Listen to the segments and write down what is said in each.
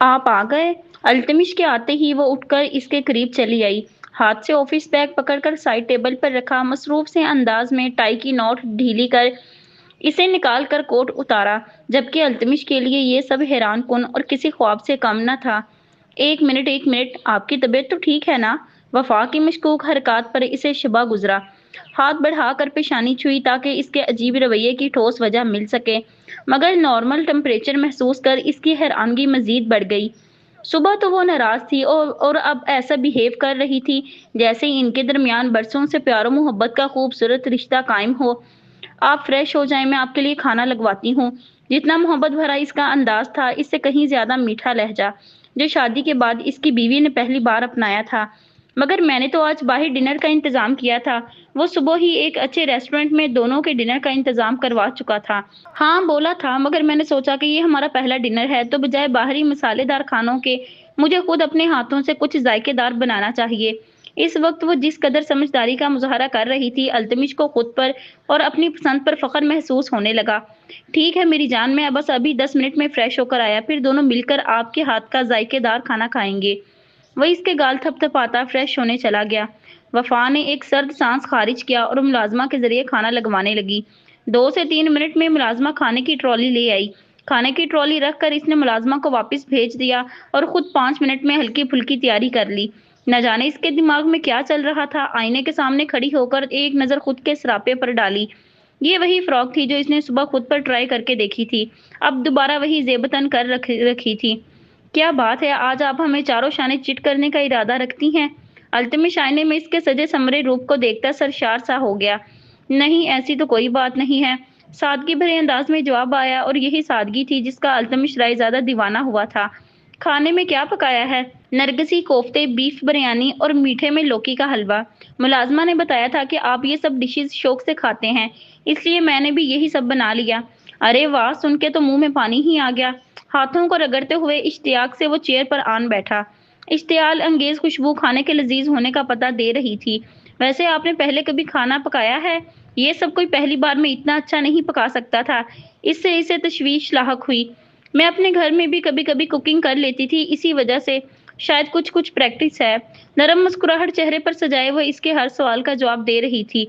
आप आ गए। अल्तमिश के आते ही वो उठकर इसके करीब चली आई। हाथ से ऑफिस बैग पकड़कर साइड टेबल पर रखा, मसरूफ से अंदाज में टाई की नॉट ढीली कर इसे निकाल कर कोट उतारा, जबकि अल्तमिश के लिए ये सब हैरान कुन और किसी ख्वाब से कम न था। एक मिनट, आपकी तबीयत तो ठीक है ना? वफा की मशकूक हरकत पर इसे शबा गुजरा। हाथ बढ़ाकर पेशानी छुई ताकि इसके अजीब रवैये की ठोस वजह मिल सके, मगर नॉर्मल टेम्परेचर महसूस कर इसकी हैरानगी मजीद बढ़ गई। सुबह तो वो नाराज थी और अब ऐसा बिहेव कर रही थी जैसे ही इनके दरमियान बरसों से प्यार और मोहब्बत का खूबसूरत रिश्ता कायम हो। आप फ्रेश हो जाएं, मैं आपके लिए खाना लगवाती हूँ। जितना मोहब्बत भरा इसका अंदाज था, इससे कहीं ज्यादा मीठा लहजा, जो शादी के बाद इसकी बीवी ने पहली बार अपनाया था। मगर मैंने तो आज बाहर डिनर का इंतजाम किया था। वो सुबह ही एक अच्छे रेस्टोरेंट में दोनों के डिनर का इंतजाम करवा चुका था। हाँ, बोला था, मगर मैंने सोचा कि ये हमारा पहला डिनर है तो बजाय बाहरी मसालेदार खानों के मुझे खुद अपने हाथों से कुछ जायकेदार बनाना चाहिए। इस वक्त वो जिस कदर समझदारी का मुजाहरा कर रही थी, अल्तमिश को खुद पर और अपनी पसंद पर फख्र महसूस होने लगा। ठीक है मेरी जान, मैं बस अभी 10 मिनट में फ्रेश होकर आया, फिर दोनों मिलकर आपके हाथ का जायकेदार खाना खाएंगे। वह इसके गाल थपथपाता फ्रेश होने चला गया। वफा ने एक सर्द सांस खारिज किया और मुलाजमा के जरिए खाना लगवाने लगी। 2 से 3 मिनट में मुलाजमा खाने की ट्रॉली ले आई। खाने की ट्रॉली रखकर इसने मुलाजमा को वापस भेज दिया और खुद 5 मिनट में हल्की फुल्की तैयारी कर ली। न जाने इसके दिमाग में क्या चल रहा था। आईने के सामने खड़ी होकर एक नजर खुद के सरापे पर डाली। ये वही फ्रॉक थी जो इसने सुबह खुद पर ट्राई करके देखी थी। अब दोबारा वही जेबतन कर रखी थी। क्या बात है, आज आप हमें चारों शाने चिट करने का इरादा रखती हैं? अल्तमिश आईने में इसके सजे समरे रूप को देखता सरशार सा हो गया। नहीं, ऐसी तो कोई बात नहीं है। सादगी भरे अंदाज में जवाब आया, और यही सादगी थी जिसका अल्तमिश रायजादा दीवाना हुआ था। खाने में क्या पकाया है? नरगिसी कोफ्ते, बीफ बिरयानी और मीठे में लौकी का हलवा। मुलाजमा ने बताया था कि आप ये सब डिशेज शौक से खाते हैं, इसलिए मैंने भी यही सब बना लिया। अरे वाह, सुन के तो मुंह में पानी ही आ गया। हाथों को रगड़ते हुए इश्तियाक से वो चेयर पर आन बैठा। इश्तियाल अंगेज खुशबू खाने के लजीज होने का पता दे रही थी। वैसे आपने पहले कभी खाना पकाया है? ये सब कोई पहली बार में इतना अच्छा नहीं पका सकता था। इससे इसे तशवीश लाहक हुई। मैं अपने घर में भी कभी कभी कुकिंग कर लेती थी, इसी वजह से शायद कुछ कुछ प्रैक्टिस है। नरम मुस्कुराहट चेहरे पर सजाए हुए इसके हर सवाल का जवाब दे रही थी।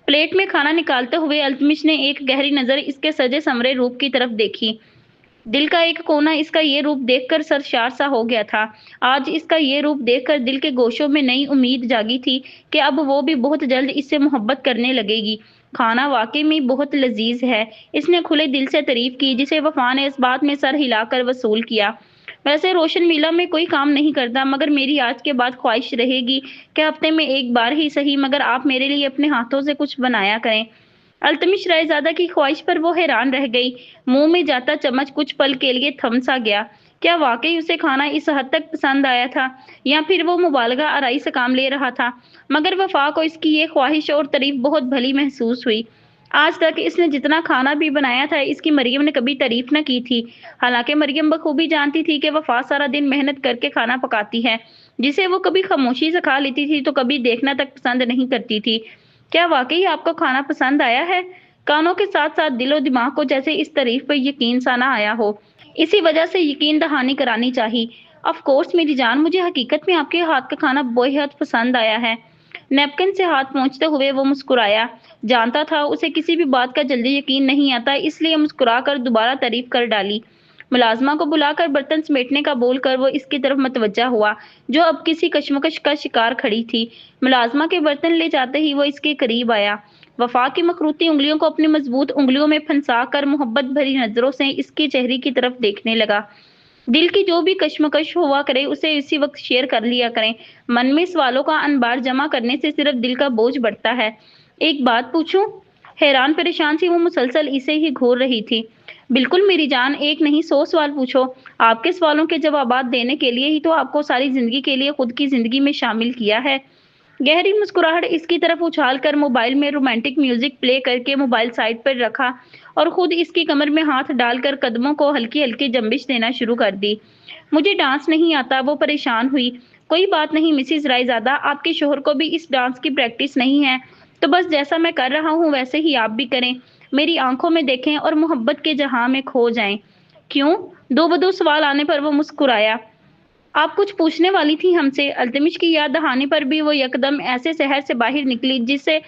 प्लेट में खाना निकालते हुए अल्तमिश ने एक गहरी नजर इसके सजे समरे रूप की तरफ देखी। दिल का एक कोना इसका ये रूप देखकर सरशार सा हो गया था। आज इसका ये रूप देखकर दिल के गोशों में नई उम्मीद जागी थी कि अब वो भी बहुत जल्द इससे मोहब्बत करने लगेगी। खाना वाकई में बहुत लजीज है। इसने खुले दिल से तारीफ की, जिसे वफा ने इस बात में सर हिलाकर वसूल किया। वैसे रोशन मिला में कोई काम नहीं करता, मगर मेरी आज के बाद ख्वाहिश रहेगी कि हफ्ते में एक बार ही सही, मगर आप मेरे लिए अपने हाथों से कुछ बनाया करें। अल्तमिश रायजादा की ख्वाहिश पर वो हैरान रह गई। मुंह में जाता चम्मच कुछ पल के लिए थम सा गया। क्या वाकई उसे खाना इस हद तक पसंद आया था, या फिर वो मुबालगा आराई से काम ले रहा था? मगर वफा को इसकी ये ख्वाहिश और तारीफ बहुत भली महसूस हुई। आज तक इसने जितना खाना भी बनाया था, इसकी मरियम ने कभी तारीफ न की थी। हालांकि मरियम बखूबी जानती थी कि वफा सारा दिन मेहनत करके खाना पकाती है, जिसे वो कभी खामोशी से खा लेती थी तो कभी देखना तक पसंद नहीं करती थी। क्या वाकई आपको खाना पसंद आया है? कानों के साथ साथ दिलो दिमाग को जैसे इस तारीफ पर यकीन सा ना आया हो। इसी वजह से यकीन दहानी करानी चाहिए। ऑफ कोर्स मेरी जान, मुझे हकीकत में आपके हाथ का खाना बेहद पसंद आया है। नैपकिन से हाथ पोंछते हुए वो मुस्कुराया। जानता था उसे किसी भी बात का जल्दी यकीन नहीं आता, इसलिए मुस्कुराकर दोबारा तारीफ कर डाली। मुलाजमा को बुलाकर बर्तन समेटने का बोलकर वो इसकी तरफ मतवज्जा हुआ, जो अब किसी कशमकश का शिकार खड़ी थी। मुलाजमा के बर्तन ले जाते ही वो इसके करीब आया। वफा की मखरूती उंगलियों को अपनी मजबूत उंगलियों में फंसा कर मोहब्बत भरी नजरों से इसके चेहरे की तरफ देखने लगा। दिल की जो भी कशमकश हुआ करे उसे इसी वक्त शेयर कर लिया करें। मन में सवालों का अनबार जमा करने से सिर्फ दिल का बोझ बढ़ता है। एक बात पूछूं? हैरान परेशान सी वो मुसलसल इसे ही घूर रही थी। बिल्कुल मेरी जान, एक नहीं 100 सवाल पूछो। आपके सवालों के जवाबात देने के लिए ही तो आपको सारी जिंदगी के लिए खुद की जिंदगी में शामिल किया है। गहरी मुस्कुराहट इसकी तरफ उछाल कर मोबाइल में रोमांटिक म्यूजिक प्ले करके मोबाइल साइड पर रखा और खुद इसकी कमर में हाथ डालकर कदमों को हल्की हल्की जंबिश देना शुरू कर दी। मुझे डांस नहीं आता, वो परेशान हुई। कोई बात नहीं मिसिज रायजादा, आपके शोहर को भी इस डांस की प्रैक्टिस नहीं है, तो बस जैसा मैं कर रहा हूँ वैसे ही आप भी करें। मेरी आंखों में देखें और मोहब्बत के जहां में खो जाएं। کیوں؟ دو بدو سوال آنے پر وہ مسکرایا۔ آپ کچھ پوچھنے والی تھی ہم سے؟ التمش کی یاد دہانے پر بھی وہ یکدم ایسے شہر سے باہر نکلی جس سے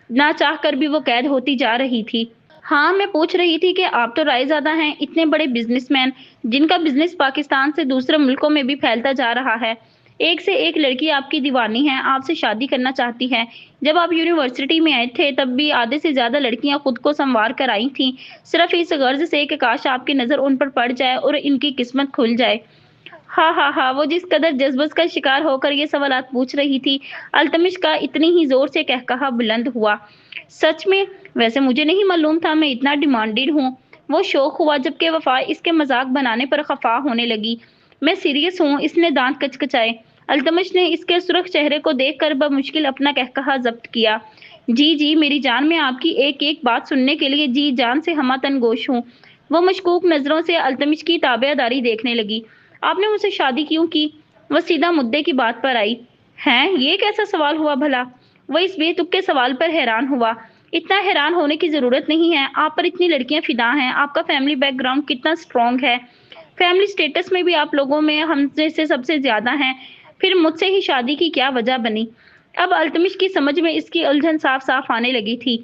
نہ چاہ کر بھی وہ قید ہوتی جا رہی تھی۔ ہاں، میں پوچھ رہی تھی کہ آپ تو رائے زیادہ ہیں، اتنے بڑے بزنس مین جن کا بزنس پاکستان سے دوسرے ملکوں میں بھی پھیلتا جا رہا ہے۔ ایک سے ایک لڑکی آپ کی دیوانی ہے، آپ سے شادی کرنا چاہتی ہے۔ جب آپ یونیورسٹی میں آئے تھے تب بھی آدھے سے زیادہ لڑکیاں خود کو سنوار کر آئی تھیں، صرف اس غرض سے کہ کاش آپ کی نظر ان پر پڑ جائے اور ان کی قسمت کھل جائے۔ ہاں ہاں ہاں، وہ جس قدر جذبات کا شکار ہو کر یہ سوالات پوچھ رہی تھی، التمش کا اتنی ہی زور سے قہقہہ بلند ہوا۔ سچ میں؟ ویسے مجھے نہیں معلوم تھا میں اتنا ڈیمانڈڈ ہوں۔ وہ شوق ہوا جبکہ وفا اس کے مذاق بنانے پر خفا ہونے لگی۔ میں سیریس ہوں، اس نے دانت کچکچائے۔ التمش نے اس کے سرخ چہرے کو دیکھ کر بمشکل اپنا قہقہہ ضبط کیا۔ جی جی میری جان، میں آپ کی ایک ایک بات سننے کے لیے جی جان سے ہمہ تن گوش ہوں۔ وہ مشکوک نظروں سے التمش کی تابع داری دیکھنے لگی۔ آپ نے مجھ سے شادی کیوں کی؟ وہ سیدھا مدعے کی بات پر آئی۔ ہیں، یہ کیسا سوال ہوا بھلا؟ وہ اس بے تک کے سوال پر حیران ہوا۔ اتنا حیران ہونے کی ضرورت نہیں ہے، آپ پر اتنی لڑکیاں فدا ہیں، آپ کا فیملی بیک گراؤنڈ کتنا سٹرونگ ہے، فیملی سٹیٹس میں بھی آپ لوگوں میں ہم سے سب سے زیادہ ہیں، پھر مجھ سے ہی شادی کی کیا وجہ بنی؟ اب التمش کی سمجھ میں اس کی الجھن صاف صاف آنے لگی تھی۔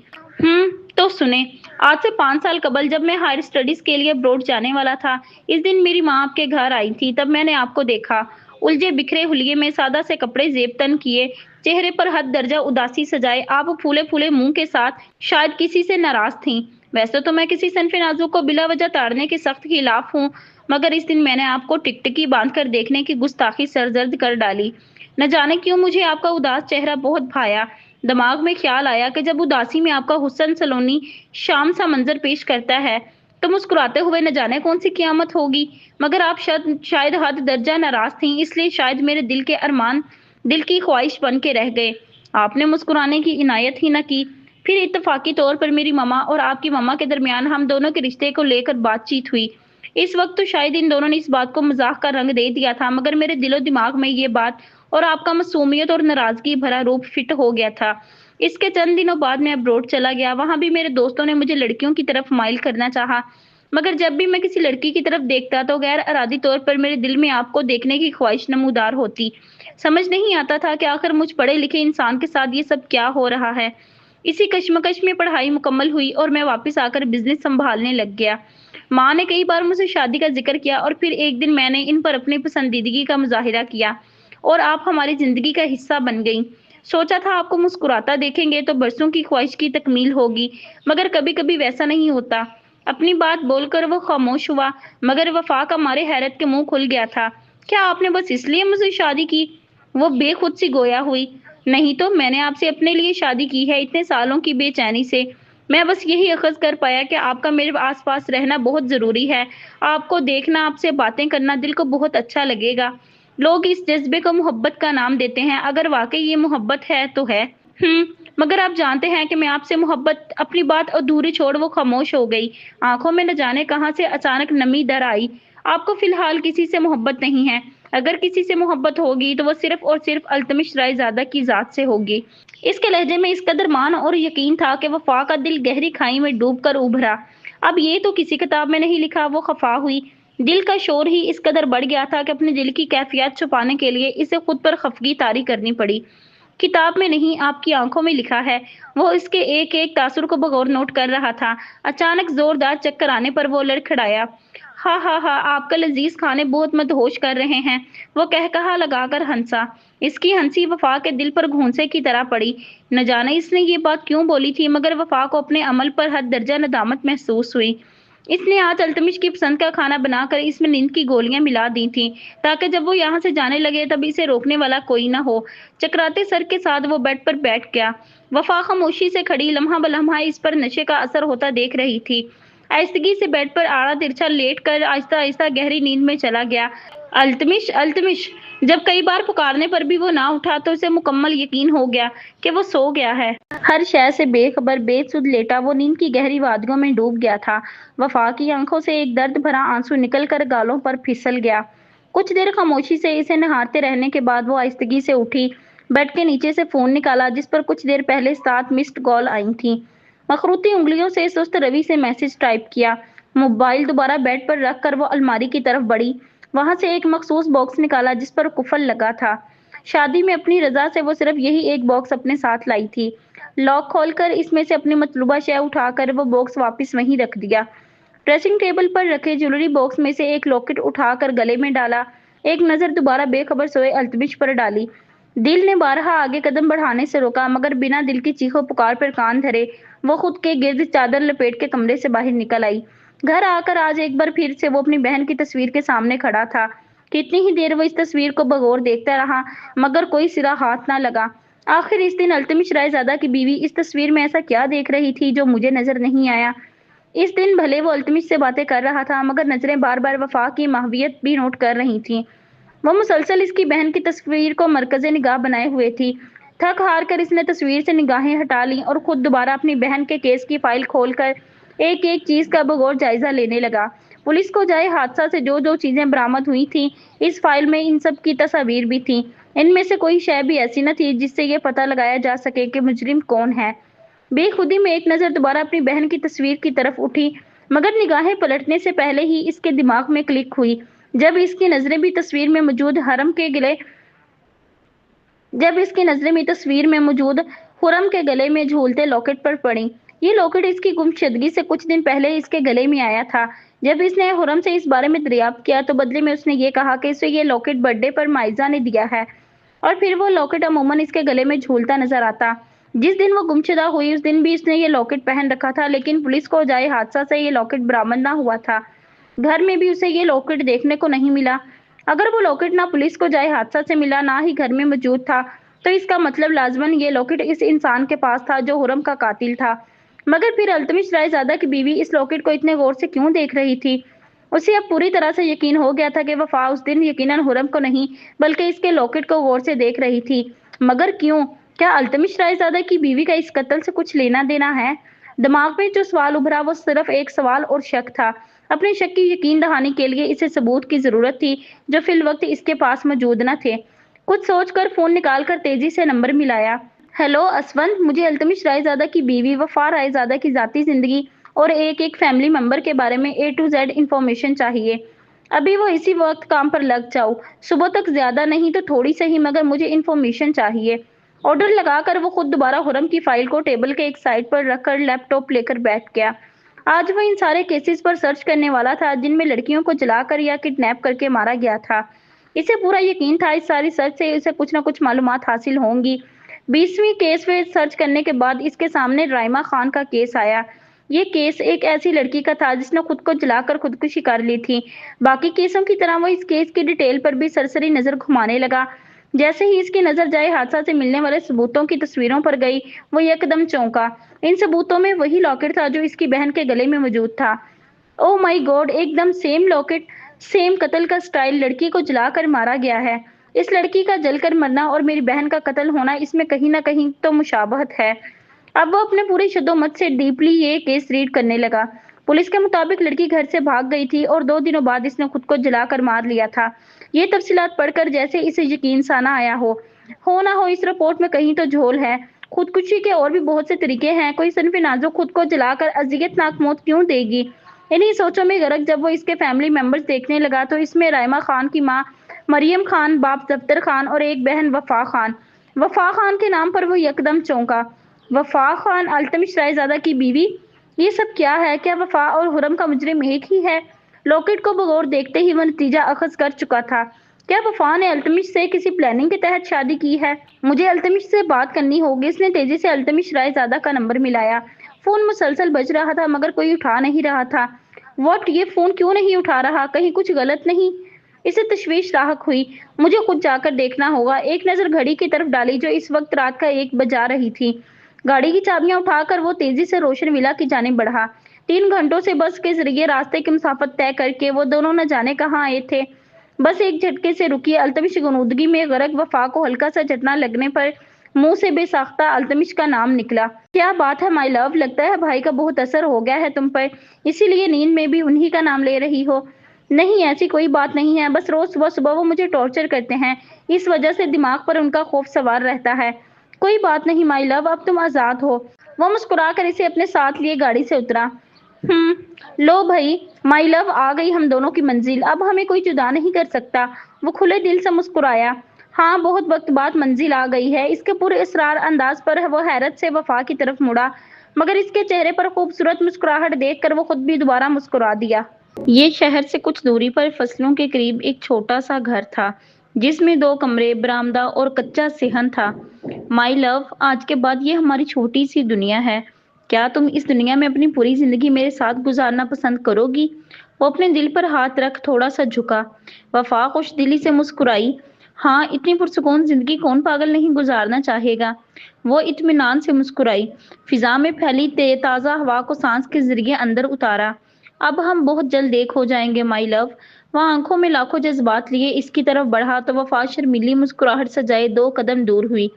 تو سنیں، آج سے 5 سال قبل جب میں ہائر اسٹڈیز کے لیے ابروڈ جانے والا تھا، اس دن میری ماں آپ کے گھر آئی تھی، تب میں نے آپ کو دیکھا، الجھے بکھرے حلیے میں سادہ سے کپڑے زیب تن کیے، چہرے پر حد درجہ اداسی سجائے، آپ پھولے پھولے منہ کے ساتھ شاید کسی سے ناراض تھیں۔ ویسے تو میں کسی صنف نازک کو بلا وجہ تاڑنے کے سخت خلاف ہوں، مگر اس دن میں نے آپ کو ٹکٹکی باندھ کر دیکھنے کی گستاخی سرزد کر ڈالی۔ نہ جانے کیوں مجھے آپ کا اداس چہرہ بہت بھایا۔ دماغ میں خیال آیا کہ جب اداسی میں آپ کا حسن سلونی شام سا منظر پیش کرتا ہے تو مسکراتے ہوئے نہ جانے کون سی قیامت ہوگی، مگر آپ شاید حد درجہ ناراض تھیں، اس لیے شاید میرے دل کے ارمان دل کی خواہش بن کے رہ گئے۔ آپ نے مسکرانے کی عنایت ہی نہ کی۔ پھر اتفاقی طور پر میری ماما اور آپ کی ماما کے درمیان ہم دونوں کے رشتے کو لے کر بات چیت ہوئی۔ اس وقت تو شاید ان دونوں نے اس بات کو مزاح کا رنگ دے دیا تھا، مگر میرے دل و دماغ میں یہ بات اور آپ کا معصومیت اور ناراضگی بھرا روپ فٹ ہو گیا تھا۔ اس کے چند دنوں بعد میں ابروڈ چلا گیا، وہاں بھی میرے دوستوں نے مجھے لڑکیوں کی طرف مائل کرنا چاہا، مگر جب بھی میں کسی لڑکی کی طرف دیکھتا تو غیر ارادی طور پر میرے دل میں آپ کو دیکھنے کی خواہش نمودار ہوتی۔ سمجھ نہیں آتا تھا کہ آخر مجھ پڑھے لکھے انسان کے ساتھ یہ سب کیا ہو رہا ہے۔ اسی کشمکش میں پڑھائی مکمل ہوئی اور میں واپس آ کر بزنس سنبھالنے لگ گیا۔ ماں نے کئی بار مجھ سے شادی کا ذکر کیا اور پھر ایک دن میں نے ان پر اپنی پسندیدگی کا مظاہرہ کیا اور آپ ہماری زندگی کا حصہ بن گئی۔ سوچا تھا آپ کو مسکراتا دیکھیں گے تو برسوں کی خواہش کی تکمیل ہوگی، مگر کبھی کبھی ویسا نہیں ہوتا۔ اپنی بات بول کر وہ خاموش ہوا، مگر وفا کا مارے حیرت کے منہ کھل گیا تھا۔ کیا آپ نے بس اس لیے مجھ سے شادی کی؟ وہ بے خود سی گویا ہوئی۔ نہیں تو میں نے آپ سے اپنے لیے شادی کی ہے، اتنے سالوں کی بے چینی سے۔ میں بس یہی اخذ کر پایا کہ آپ کا میرے آس پاس رہنا بہت ضروری ہے، آپ کو دیکھنا، آپ سے باتیں کرنا دل کو بہت اچھا لگے گا۔ لوگ اس جذبے کو محبت کا نام دیتے ہیں، اگر واقعی یہ محبت ہے تو ہے۔ مگر آپ جانتے ہیں کہ میں آپ سے محبت اپنی بات ادھوری چھوڑ وہ خاموش ہو گئی۔ آنکھوں میں نہ جانے کہاں سے اچانک نمی در آئی۔ آپ کو فی الحال کسی سے محبت نہیں ہے، اگر کسی سے محبت ہوگی تو وہ صرف اور صرف التمش رائے زادہ کی ذات سے ہوگی۔ اس کے لہجے میں اس قدر مان اور یقین تھا کہ وفا کا دل گہری کھائی میں ڈوب کر ابھرا۔ اب یہ تو کسی کتاب میں نہیں لکھا، وہ خفا ہوئی۔ دل کا شور ہی اس قدر بڑھ گیا تھا کہ اپنے دل کی کیفیات چھپانے کے لیے اسے خود پر خفگی طاری کرنی پڑی۔ کتاب میں نہیں، آپ کی آنکھوں میں لکھا ہے۔ وہ اس کے ایک ایک تاثر کو بغور نوٹ کر رہا تھا۔ اچانک زوردار چکر آنے پر وہ لڑکھڑایا۔ ہاں ہاں ہاں، آپ کا لذیذ کھانے بہت مدہوش کر رہے ہیں، وہ قہقہا لگا کر ہنسا۔ اس کی ہنسی وفا کے دل پر گھونسے کی طرح پڑی۔ نہ جانے اس نے یہ بات کیوں بولی تھی، مگر وفا کو اپنے عمل پر حد درجہ ندامت محسوس ہوئی۔ اس نے آج التمش کی پسند کا کھانا بنا کر اس میں نیند کی گولیاں ملا دی تھیں تاکہ جب وہ یہاں سے جانے لگے تب اسے روکنے والا کوئی نہ ہو۔ چکراتے سر کے ساتھ وہ بیڈ پر بیٹھ گیا۔ وفا خاموشی سے کھڑی لمحہ بلمحہ اس پر نشے کا اثر ہوتا دیکھ رہی تھی۔ آہستگی سے بیڈ پر آڑا ترچھا لیٹ کر آہستہ آہستہ گہری نیند میں چلا گیا۔ التمش التمش، جب کئی بار پکارنے پر بھی وہ نہ اٹھا تو اسے مکمل یقین ہو گیا کہ وہ سو گیا ہے۔ ہر شے سے بے خبر بے سدھ لیٹا وہ نیند کی گہری وادیوں میں ڈوب گیا تھا۔ وفا کی آنکھوں سے ایک درد بھرا آنسو نکل کر گالوں پر پھسل گیا۔ کچھ دیر خاموشی سے اسے نہارتے رہنے کے بعد وہ آہستگی سے اٹھی، بیڈ کے نیچے سے فون نکالا جس پر کچھ دیر پہلے 7 مسڈ کال آئی تھیں۔ مخروطی انگلیوں سے سست روی سے میسج ٹائپ کیا۔ मोबाइल दोबारा बेड पर रख कर वो अलमारी की तरफ बढ़ी। वहां से एक मखसूस बॉक्स निकाला जिस पर कुफल लगा था। शादी में अपनी रजा से वो सिर्फ यही एक बॉक्स अपने साथ लाई थी। लॉक खोलकर इसमें से अपनी मतलूबा शय उठाकर वो बॉक्स वापस वहीं रख दिया। ड्रेसिंग टेबल पर रखे ज्वेलरी बॉक्स में से एक लॉकेट उठाकर गले में डाला। एक नजर दोबारा बेखबर सोए अल्तमिश पर डाली। दिल ने बारहा आगे कदम बढ़ाने से रोका, मगर बिना दिल की चीखों पुकार पर कान धरे वो खुद के गिर्द चादर लपेट के कमरे से बाहर निकल आई। घर आकर आज एक बार फिर से वो अपनी बहन की तस्वीर के सामने खड़ा था। कितनी ही देर वो इस तस्वीर को बगौर देखता रहा, मगर कोई सिरा हाथ ना लगा। आखिर इस दिन अल्तमिश रायजादा की बीवी इस तस्वीर में ऐसा क्या देख रही थी जो मुझे नजर नहीं आया। इस दिन भले वो अल्तमिश से बातें कर रहा था, मगर नजरें बार बार वफा की माहवियत भी नोट कर रही थीं। वो मुसलसल इसकी बहन की तस्वीर को मरकज़े निगाह बनाए हुए थी। थक हार कर इसने तस्वीर से निगाहें हटा ली और खुद दोबारा अपनी बहन के केस की फाइल खोलकर एक एक चीज का बगौर जायजा लेने लगा। पुलिस को जाए हादसा से जो जो चीजें बरामद हुई थी, इस फाइल में इन सब की तस्वीर भी थी। इनमें से कोई शय भी ऐसी न थी जिससे ये पता लगाया जा सके कि मुजरिम कौन है। बेखुदी में एक नजर दोबारा अपनी बहन की तस्वीर की तरफ उठी, मगर निगाहें पलटने से पहले ही इसके दिमाग में क्लिक हुई। जब इसकी नजरें भी तस्वीर में मौजूद हरम के गले जब इसकी नजरें भी तस्वीर में मौजूद हुरम के गले में झूलते लॉकेट पर पड़ी। ये लॉकेट इसकी गुमशुदगी से कुछ दिन पहले इसके गले में आया था। जब इसने हुरम से इस बारे में दरियाफ्त किया तो बदले में उसने ये कहा कि इसे ये लॉकेट बर्थडे पर माइजा ने दिया है, और फिर वो लॉकेट अमूमन इसके गले में झूलता नजर आता। जिस दिन वो गुमशुदा हुई उस दिन भी इसने ये लॉकेट पहन रखा था, लेकिन पुलिस को जाए हादसा से ये लॉकेट बरामद ना हुआ था। घर में भी उसे ये लॉकेट देखने को नहीं मिला। अगर वो लॉकेट ना पुलिस को जाए हादसा से मिला, ना ही घर में मौजूद था, तो इसका मतलब लाजमन ये लॉकेट इस इंसान के पास था जो हुरम का कातिल था। मगर फिर अल्तमिश रायजादा की बीवी इस लॉकेट को इतने गौर से क्यों देख रही थी? उसे अब पूरी तरह से यकीन हो गया था कि वफा उस दिन यकीनन हुरम को नहीं, बल्कि इसके लॉकेट को गौर से देख रही थी। मगर क्यों? क्या अल्तमिश रायजादा की बीवी का इस कत्ल से कुछ लेना देना है? दिमाग में जो सवाल उभरा वो सिर्फ एक सवाल और शक था। अपने शक की यकीन दहानी के लिए इसे सबूत की जरूरत थी जो फिल वक्त इसके पास मौजूद न थे। कुछ सोचकर फोन निकालकर तेजी से नंबर मिलाया। हेलो असवंत, मुझे अल्तमिश रायजादा की बीवी वफा रायजादा की जाती जिंदगी और एक एक फैमिली मेंबर के बारे में A to Z इंफॉर्मेशन चाहिए। अभी वो इसी वक्त काम पर लग जाओ। सुबह तक ज्यादा नहीं तो थोड़ी सही, मगर मुझे इंफॉर्मेशन चाहिए। ऑर्डर लगाकर वो खुद दोबारा हुरम की फाइल को टेबल के एक साइड पर रखकर लैपटॉप लेकर बैठ गया। आज वो इन सारे केसेस पर सर्च करने वाला था जिनमें लड़कियों को जलाकर या किडनैप करके मारा गया था। इसे पूरा यकीन था इस सारी सर्च से इसे कुछ न कुछ मालूमात हासिल होंगी। 20वीं केस पे सर्च करने के बाद इसके सामने राइमा खान का केस आया। ये केस एक ऐसी लड़की का था जिसने खुद को जलाकर खुदकुशी कर ली थी। बाकी केसों की तरह वो इस केस की डिटेल पर भी सरसरी नजर घुमाने लगा। जैसे ही इसकी नजर जाए हादसा से मिलने वाले सबूतों की तस्वीरों पर गई, वो एकदम चौंका। इन सबूतों में वही लॉकेट था जो इसकी बहन के गले में मौजूद था। ओह माय गॉड, एकदम सेम लॉकेट, सेम कत्ल का स्टाइल। लड़की को जलाकर मारा गया है। इस लड़की का जलकर मरना और मेरी बहन का कत्ल होना, इसमें कहीं ना कहीं तो मुशाबहत है। अब वो अपने पूरे शदोमत से डीपली ये केस रीड करने लगा। पुलिस के मुताबिक लड़की घर से भाग गई थी और 2 दिनों बाद इसने खुद को जलाकर मार लिया था। ये तफसीलात पढ़कर जैसे इसे यकीन सा ना आया हो ना हो इस रिपोर्ट में कहीं तो झोल है। खुदकुशी के और भी बहुत से तरीके हैं। कोई सनफी नाजुक खुद को जलाकर अजियतनाक मौत क्यों देगी? इन्हीं सोचों में गर्क जब वो इसके फैमिली मेंबर्स देखने लगा तो इसमें राइमा खान की मां मरियम खान, बाप जफ्तर खान और एक बहन वफा खान। वफा खान के नाम पर वो यकदम चौंका। वफा खान अल्तमिश रायजादा की बीवी? ये सब क्या है? क्या वफा और हुरम का मुजरिम एक ही है? लॉकेट को बगौर देखते ही वो नतीजा अखज कर चुका था। क्या वफा ने अल्तमिश से किसी प्लानिंग के तहत शादी की है? मुझे अल्तमिश से बात करनी होगी। इसने तेजी से अल्तमिश रायजादा का नंबर मिलाया। फोन मुसलसल बज रहा था मगर कोई उठा नहीं रहा था। व्हाट, ये फोन क्यों नहीं उठा रहा? कहीं कुछ गलत नहीं? इसे तशवीश लाहक हुई। मुझे खुद जाकर देखना होगा। एक नजर घड़ी की तरफ डाली जो इस वक्त रात का 1 बजा रही थी। गाड़ी की चाबियां उठाकर वो तेजी से रोशन विला की जानिब बढ़ा। 3 घंटों से बस के जरिए रास्ते की मुसाफत तय करके वो दोनों न जाने कहाँ आए थे। बस एक झटके से रुकी। अल्तमिश गुनूदगी में गरक वफा को हल्का सा झटना लगने पर मुंह से बेसाख्ता अल्तमिश का नाम निकला। क्या बात है माय लव, लगता है भाई का बहुत असर हो गया है तुम पर, इसीलिए नींद में भी उन्हीं का नाम ले रही हो। नहीं, ऐसी कोई बात नहीं है, बस रोज सुबह सुबह वो मुझे टॉर्चर करते हैं, इस वजह से दिमाग पर उनका खौफ सवार रहता है। कोई बात नहीं माय लव, अब तुम आजाद हो। वो मुस्कुराकर इसे अपने साथ लिए गाड़ी से उतरा। लो भाई, माई लव, आ गई हम दोनों की मंजिल, अब हमें कोई जुदा नहीं कर सकता। वो खुले दिल से मुस्कुराया। हाँ, बहुत वक्त बाद मंजिल आ गई है। इसके पूरे इसरार अंदाज पर वो हैरत से वफा की तरफ मुड़ा, मगर इसके चेहरे पर खूबसूरत मुस्कुराहट देखकर वो खुद भी दोबारा मुस्कुरा दिया। ये शहर से कुछ दूरी पर फसलों के करीब एक छोटा सा घर था, जिसमें 2 कमरे, बरामदा और कच्चा सेहन था। माई लव, आज के बाद ये हमारी छोटी सी दुनिया है। क्या तुम इस दुनिया में अपनी पूरी जिंदगी मेरे साथ गुजारना पसंद करोगी? वो अपने दिल पर हाथ रख थोड़ा सा झुका। वफा खुश दिली से मुस्कुराई। हाँ, इतनी पुरसुकून जिंदगी कौन पागल नहीं गुजारना चाहेगा। वो इत्मीनान से मुस्कुराई। फिजा में फैली ताज़ा हवा को सांस के जरिए अंदर उतारा। अब हम बहुत जल्द एक हो जाएंगे माई लव। वह आंखों में लाखों जज्बात लिए इसकी तरफ बढ़ा तो वफा शर्मीली मुस्कुराहट सजाए 2 कदम दूर हुई।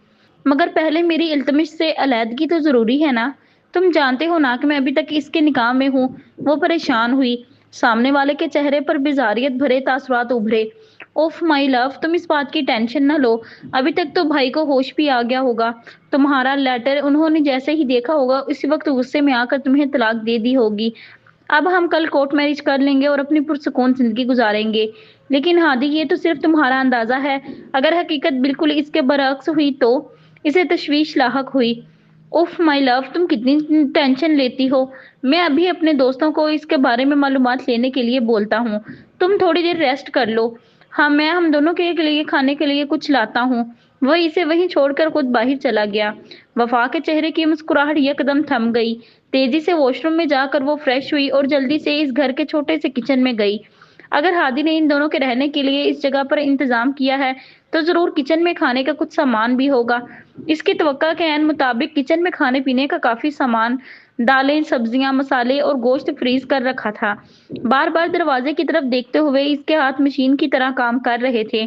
मगर पहले मेरी इल्तमिश से अलहदगी तो जरूरी है ना। तुम जानते हो ना कि मैं अभी तक इसके निकाह में हूँ। वो परेशान हुई। सामने वाले के चेहरे पर बेजारियत भरे तासुरात उभरे। ओफ माई लव, तुम इस बात की टेंशन न लो। अभी तक तो भाई को होश भी आ गया होगा। तुम्हारा लेटर उन्होंने जैसे ही देखा होगा उसी वक्त गुस्से में आकर तुम्हें तलाक दे दी होगी। अब हम कल कोर्ट मैरिज कर लेंगे और अपनी पुरसुकून जिंदगी गुजारेंगे। लेकिन हादी, ये तो सिर्फ तुम्हारा अंदाजा है। अगर हकीकत बिल्कुल इसके बरअक्स हुई तो? इसे तशवीश लाहक हुई। उफ माई लव, तुम कितनी टेंशन लेती हो। मैं अभी अपने दोस्तों को इसके बारे में मालूमात लेने के लिए बोलता हूँ। तुम थोड़ी देर रेस्ट कर लो। हाँ, मैं हम दोनों के लिए खाने के लिए कुछ लाता हूँ। वह इसे वहीं छोड़कर खुद बाहर चला गया। वफा के चेहरे की मुस्कुराहट यकदम थम गई। तेजी से वॉशरूम में जाकर वो फ्रेश हुई और जल्दी से इस घर के छोटे से किचन में गई। अगर हादी ने इन दोनों के रहने के लिए इस जगह पर इंतजाम किया है तो जरूर किचन में खाने का कुछ सामान भी होगा। इसकी तवक्का के ऐन मुताबिक किचन में खाने पीने का काफी सामान, दालें, सब्जियां, मसाले और गोश्त फ्रीज कर रखा था। बार बार दरवाजे की तरफ देखते हुए इसके हाथ मशीन की तरह काम कर रहे थे।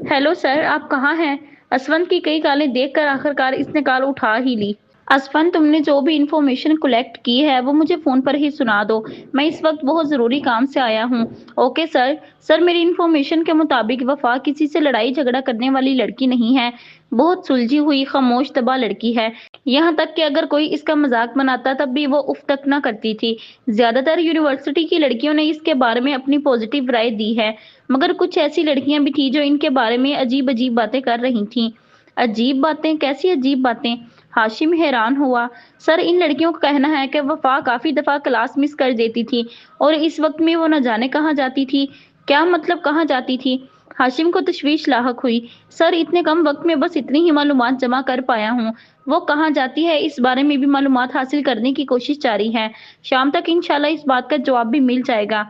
हेलो सर, आप कहाँ हैं? असवंत की कई कॉलें देखकर आखिरकार इसने कॉल उठा ही ली। असफन, तुमने जो भी इंफॉर्मेशन कलेक्ट की है वो मुझे फोन पर ही सुना दो। मैं इस वक्त बहुत जरूरी काम से आया हूँ। Okay sir. सर, मेरी इंफॉर्मेशन के मुताबिक वफा किसी से लड़ाई झगड़ा करने वाली लड़की नहीं है। बहुत सुलझी हुई, खामोश तबाह लड़की है। यहाँ तक कि अगर कोई इसका मजाक बनाता तब भी वो उफ तक ना करती थी। ज्यादातर यूनिवर्सिटी की लड़कियों ने इसके बारे में अपनी पॉजिटिव राय दी है, मगर कुछ ऐसी लड़कियां भी थी जो इनके बारे में अजीब अजीब बातें कर रही थीं। अजीब बातें? कैसी अजीब बातें? हाशिम हैरान हुआ। सर, इन लड़कियों का कहना है कि वफा काफी दफा क्लास मिस कर देती थी और इस वक्त में वो न जाने कहाँ जाती थी। क्या मतलब कहाँ जाती थी? हाशिम को तशवीश लाहक हुई। सर, इतने कम वक्त में बस इतनी ही मालूमात जमा कर पाया हूँ। वो कहाँ जाती है इस बारे में भी मालूमात हासिल करने की कोशिश जारी है। शाम तक इंशाल्लाह इस बात का जवाब भी मिल जाएगा।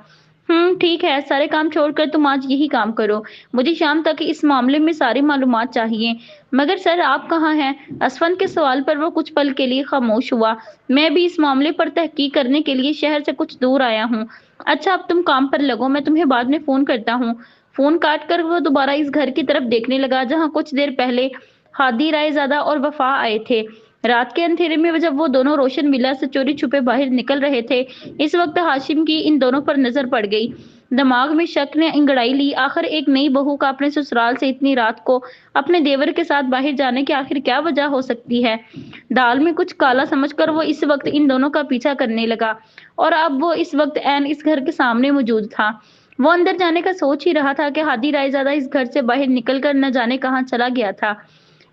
ठीक है, सारे काम छोड़कर तुम आज यही काम करो। मुझे शाम तक इस मामले में सारी मालूमात चाहिए। मगर सर, आप कहाँ हैं? असफंद के सवाल पर वो कुछ पल के लिए खामोश हुआ। मैं भी इस मामले पर तहकीक करने के लिए शहर से कुछ दूर आया हूँ। अच्छा, अब तुम काम पर लगो, मैं तुम्हें बाद में फोन करता हूँ। फोन काट कर वो दोबारा इस घर की तरफ देखने लगा जहाँ कुछ देर पहले हादी रायजादा और वफा आए थे। रात के अंधेरे में जब वो दोनों रोशन विला से चोरी छुपे बाहर निकल रहे थे, इस वक्त हाशिम की इन दोनों पर नजर पड़ गई। दिमाग में शक ने अंगड़ाई ली। आखिर एक नई बहू का अपने ससुराल से इतनी रात को अपने देवर के साथ बाहर जाने की आखिर क्या वजह हो सकती है? दाल में कुछ काला समझकर वो इस वक्त इन दोनों का पीछा करने लगा और अब वो इस वक्त ऐन इस घर के सामने मौजूद था। वो अंदर जाने का सोच ही रहा था कि हादी रायजादा इस घर से बाहर निकलकर न जाने कहाँ चला गया था।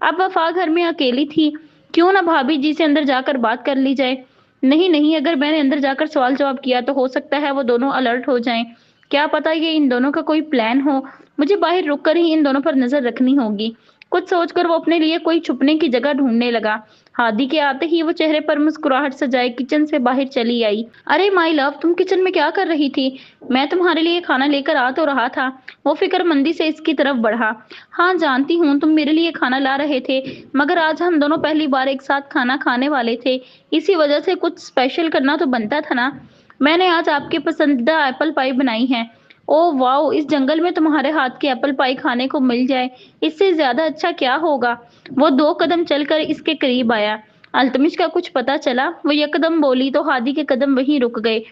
अब वफा घर में अकेली थी। क्यों ना भाभी जी से अंदर जाकर बात कर ली जाए। नहीं नहीं, अगर मैंने अंदर जाकर सवाल जवाब किया तो हो सकता है वो दोनों अलर्ट हो जाएं। क्या पता ये इन दोनों का कोई प्लान हो। मुझे बाहर रुककर ही इन दोनों पर नजर रखनी होगी। कुछ सोचकर वो अपने लिए कोई छुपने की जगह ढूंढने लगा। हादी के आते ही वो चेहरे पर मुस्कुराहट सजाए किचन से बाहर चली आई। अरे माई लव, तुम किचन में क्या कर रही थी? मैं तुम्हारे लिए खाना लेकर आ तो रहा था। वो फिक्रमंदी से इसकी तरफ बढ़ा। हाँ, जानती हूँ तुम मेरे लिए खाना ला रहे थे, मगर आज हम दोनों पहली बार एक साथ खाना खाने वाले थे। इसी वजह से कुछ स्पेशल करना तो बनता था ना। मैंने आज आपकी पसंदीदा एप्पल पाई बनाई है। ओह वाओ, इस जंगल में तुम्हारे हाथ की एप्पल पाई खाने को मिल जाए, इससे ज्यादा अच्छा क्या होगा। वो 2 कदम चलकर इसके करीब आया। अल्तमिश का कुछ पता चला? वो यकदम बोली तो हादी के कदम वहीं रुक गए।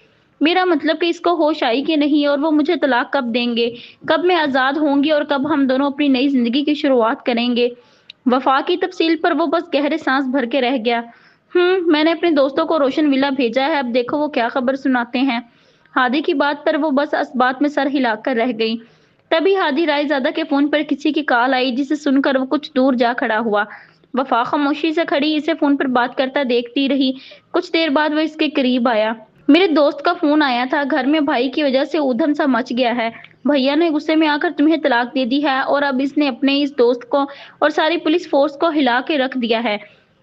मेरा मतलब कि इसको होश आई कि नहीं, और वो मुझे तलाक कब देंगे, कब मैं आजाद होंगी और कब हम दोनों अपनी नई जिंदगी की शुरुआत करेंगे। वफा की तफसील पर वो बस गहरे सांस भर के रह गया। मैंने अपने दोस्तों को रोशन विला भेजा है, अब देखो वो क्या खबर सुनाते हैं। हादी की बात पर वो बस इस बात में सर हिलाकर रह गई। तभी हादी रायजादा के फोन पर किसी की कॉल आई, जिसे सुनकर वो कुछ दूर जा खड़ा हुआ। वफा खामोशी से खड़ी इसे फोन पर बात करता देखती रही। कुछ देर बाद वो इसके करीब आया। मेरे दोस्त का फोन आया था, घर में भाई की वजह से ऊधम सा मच गया है। भैया ने गुस्से में आकर तुम्हें तलाक दे दी है और अब इसने अपने इस दोस्त को और सारी पुलिस फोर्स को हिला के रख दिया है।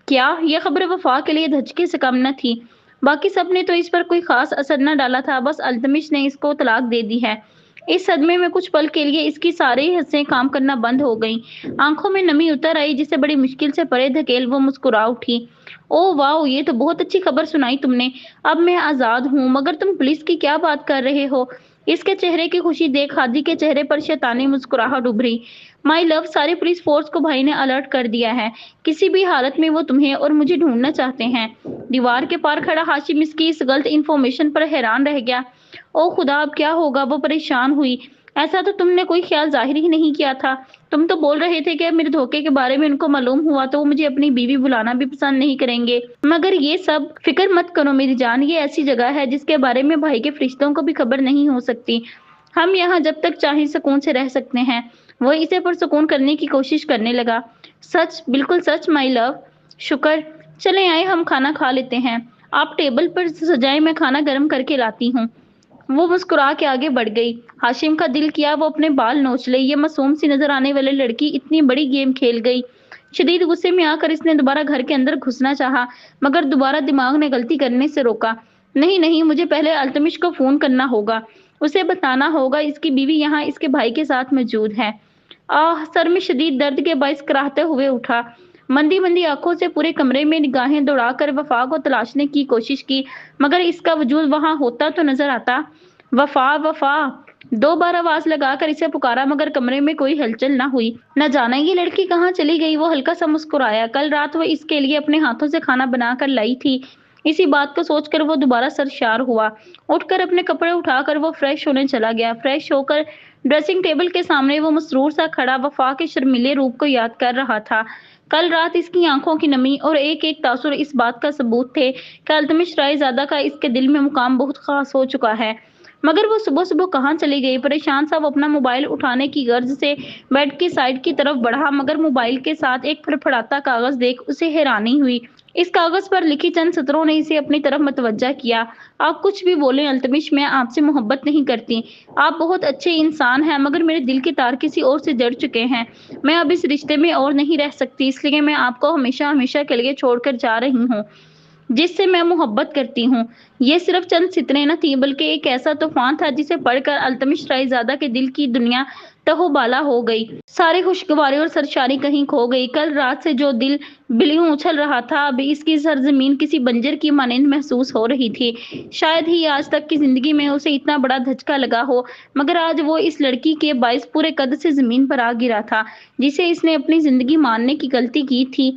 क्या यह खबर वफा के लिए धचके से कम न थी। बाकी सब ने तो इस पर कोई खास असर न डाला था, बस अल्तमिश ने इसको तलाक दे दी है। इस सदमे में कुछ पल के लिए इसकी सारी हंसें काम करना बंद हो गईं। आंखों में नमी उतर आई, जिसे बड़ी मुश्किल से परे धकेल वो मुस्कुरा उठी। ओह वाह, ये तो बहुत अच्छी खबर सुनाई तुमने। अब मैं आजाद हूँ। मगर तुम पुलिस की क्या बात कर रहे हो? इसके चेहरे की खुशी देख हादी के चेहरे पर शैतानी मुस्कुराहट उभरी। माई लव, सारी पुलिस फोर्स को भाई ने अलर्ट कर दिया है। किसी भी हालत में वो तुम्हें और मुझे ढूंढना चाहते हैं। दीवार के पार खड़ा हाशिम इसकी इस गलत इन्फॉर्मेशन पर हैरान रह गया। ओ खुदा, अब क्या होगा? वो परेशान हुई। ऐसा तो तुमने कोई ख्याल जाहिर ही नहीं किया था। तुम तो बोल रहे थे कि मेरे धोखे के बारे में उनको मालूम हुआ तो वो मुझे अपनी बीवी बुलाना भी पसंद नहीं करेंगे। मगर ये सब फिक्र मत करो मेरी जान, ये ऐसी जगह है जिसके बारे में भाई के फरिश्तों को भी खबर नहीं हो सकती। हम यहाँ जब तक चाहे सुकून से रह सकते हैं। वो इसे पुरसुकून करने की कोशिश करने लगा। सच, बिल्कुल सच माई लव। शुक्र। चले आए, हम खाना खा लेते हैं। आप टेबल पर सजाए, मैं खाना गर्म करके लाती हूँ। वो मुस्कुरा के आगे बढ़ गई। हाशिम का दिल किया वो अपने बाल नोच ले। ये मासूम सी नजर आने वाली लड़की इतनी बड़ी गेम खेल गई। शदीद गुस्से में आकर इसने दोबारा घर के अंदर घुसना चाहा, मगर दोबारा दिमाग ने गलती करने से रोका। नहीं नहीं, मुझे पहले अल्तमिश को फोन करना होगा। उसे बताना होगा इसकी बीवी यहाँ इसके भाई के साथ मौजूद है। आह, सर में शदीद दर्द के बायस कराहते हुए उठा। मंदी मंदी आंखों से पूरे कमरे में निगाहें दौड़ाकर वफा को तलाशने की कोशिश की, मगर इसका वजूद वहां होता तो नजर आता। वफा वफा, दो बार आवाज लगाकर इसे पुकारा, मगर कमरे में कोई हलचल न हुई। न जाना ये लड़की कहाँ चली गई। वो हल्का सा मुस्कुराया। कल रात वो इसके लिए अपने हाथों से खाना बनाकर लाई थी। इसी बात को सोचकर वो दोबारा सरशार हुआ। उठकर अपने कपड़े उठाकर वो फ्रेश होने चला गया। फ्रेश होकर ड्रेसिंग टेबल के सामने वो मसरूर सा खड़ा वफा के शर्मीले रूप को याद कर रहा था। कल रात इसकी आंखों की नमी और एक एक तासुर इस बात का सबूत थे कि अल्तमिश रायजादा का इसके दिल में मुकाम बहुत खास हो चुका है। मगर वो सुबह सुबह कहाँ चली गई? परेशान सा वो अपना मोबाइल उठाने की गर्ज से बेड की साइड की तरफ बढ़ा, मगर मोबाइल के साथ एक फड़फड़ाता कागज देख उसे हैरानी हुई। इस कागज पर लिखी चंद सतरों ने इसे अपनी तरफ मतवज्जा किया। आप कुछ भी बोलें अल्तमिश, मैं आपसे मोहब्बत नहीं करती। आप बहुत अच्छे इंसान हैं, मगर मेरे दिल के तार किसी और से जड़ चुके हैं। मैं अब इस रिश्ते में और नहीं रह सकती, इसलिए मैं आपको हमेशा हमेशा के लिए छोड़कर जा रही हूँ, जिससे मैं मोहब्बत करती हूँ। ये सिर्फ चंद सितरें न थी, बल्कि एक ऐसा तूफान था जिसे पढ़कर अल्तमिश रायजादा के दिल की दुनिया तहोबाला हो गई। सारी खुशगवारी और सरशारी कहीं खो गई। कल रात से जो दिल बिलियों उछल रहा था, अब इसकी सरजमीन किसी बंजर की मानंद महसूस हो रही थी। शायद ही आज तक की जिंदगी में उसे इतना बड़ा धचका लगा हो, मगर आज वो इस लड़की के बायस पूरे कद से जमीन पर आ गिरा था, जिसे इसने अपनी जिंदगी मानने की गलती की थी।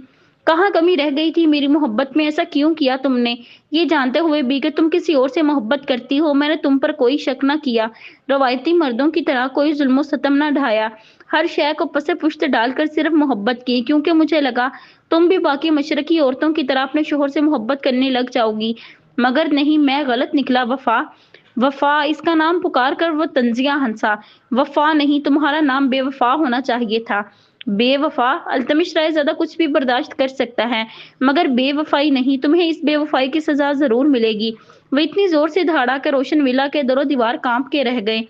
कहाँ कमी रह गई थी मेरी मोहब्बत में? ऐसा क्यों किया तुमने? ये जानते हुए भी कि तुम किसी और से मोहब्बत करती हो, मैंने तुम पर कोई शक न किया। रवायती मर्दों की तरह कोई जुल्म सतम न ढाया। हर शय को पसे पुश्त डालकर सिर्फ मोहब्बत की, क्योंकि मुझे लगा तुम भी बाकी मशरकी औरतों की तरह अपने शोहर से मोहब्बत करने लग जाओगी। मगर नहीं, मैं गलत निकला। वफा वफा, इसका नाम पुकार कर वो तंजिया हंसा। वफा नहीं, तुम्हारा नाम बेवफा होना चाहिए था। बेवफा? अल्तमिश रायजादा कुछ भी बर्दाश्त कर सकता है, मगर बेवफाई नहीं। तुम्हें इस बेवफाई की सजा जरूर मिलेगी। वो इतनी जोर से दहाड़ा कि रोशन विला के दरो दीवार कांप के रह गए।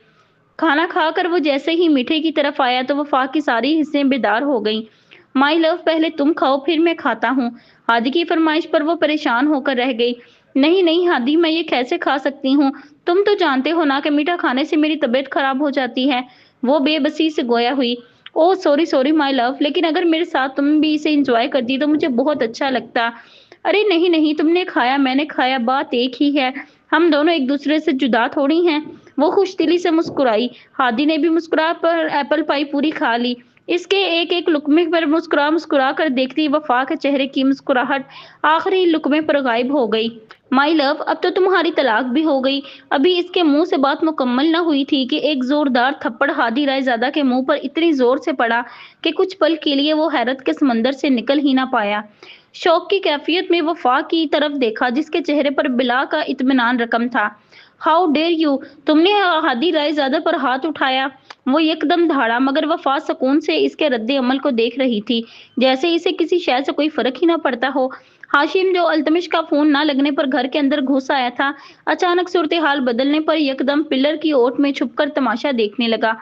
खाना खाकर वो जैसे ही मीठे की तरफ आया तो वफा की सारी हिस्सें बेदार हो गईं। माई लव, पहले तुम खाओ फिर मैं खाता हूँ। हादी की फरमाइश पर वो परेशान होकर रह गई। नहीं नहीं हादी, मैं ये कैसे खा सकती हूँ? तुम तो जानते हो ना कि मीठा खाने से मेरी तबीयत खराब हो जाती है। वो बेबसी से गोया हुई। Oh sorry sorry my love, लेकिन अगर मेरे साथ तुम भी इसे एंजॉय करती तो मुझे बहुत अच्छा लगता। अरे नहीं नहीं, तुमने खाया मैंने खाया, बात एक ही है। हम दोनों एक दूसरे से जुदा थोड़ी हैं। वो खुशदिली से मुस्कुराई। हादी ने भी मुस्कुरा पर एप्पल पाई पूरी खा ली। इसके एक एक लुकमे पर मुस्कुरा मुस्कुरा कर देखती वफा के चेहरे की मुस्कुराहट आखिरी लुकमे पर गायब हो गई। माई लव, अब तो तुम्हारी तलाक भी हो गई। अभी इसके मुंह से बात मुकम्मल न हुई थी कि एक जोरदार थप्पड़ हादी रायजादा के मुंह पर इतनी जोर से पड़ा कि कुछ पल के लिए वो हैरत के समंदर से निकल ही ना पाया। शौक की कैफियत में वफा की तरफ देखा जिसके चेहरे पर बिला का इत्मीनान रकम था। हाउ डेयर यू, तुमने हादी रायजादा पर हाथ उठाया। वो एकदम दहाड़ा मगर वफा सुकून से इसके रद्दे अमल को देख रही थी, जैसे इसे किसी शय से कोई फर्क ही ना पड़ता हो। हाशिम जो अल्तमिश का फोन ना लगने पर घर के अंदर घुस आया था, अचानक सूरत हाल बदलने पर यकदम पिलर की ओट में छुपकर तमाशा देखने लगा।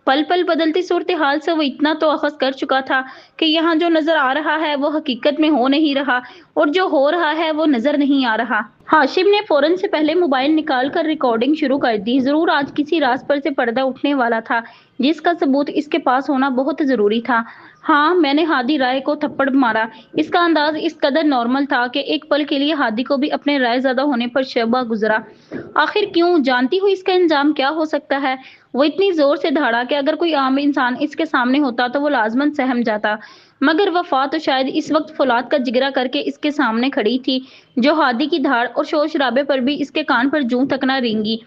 पल पल बदलती सूरत हाल से वो इतना तो अखज़ कर चुका था कि यहाँ जो नजर आ रहा है वो हकीकत में हो नहीं रहा, और जो हो रहा है वो नजर नहीं आ रहा। हाशिम ने फौरन से पहले मोबाइल निकाल कर रिकॉर्डिंग शुरू कर दी। जरूर आज किसी राज पर से पर्दा उठने वाला था, जिसका सबूत इसके पास होना बहुत जरूरी था। हाँ, मैंने हादी राय को थप्पड़ मारा। इसका अंदाज इस कदर नॉर्मल था कि एक पल के लिए हादी को भी अपने रायज़दा होने पर शबा गुजरा। आखिर क्यों? जानती हूँ इसका इंजाम क्या हो सकता है। वो इतनी जोर से दहाड़ा कि अगर कोई आम इंसान इसके सामने होता तो वो लाजमन सहम जाता, मगर वफा तो शायद इस वक्त फौलाद का जिगरा करके इसके सामने खड़ी थी, जो हादी की धाड़ और शोर शराबे पर भी इसके कान पर जूं तक ना रेंगी।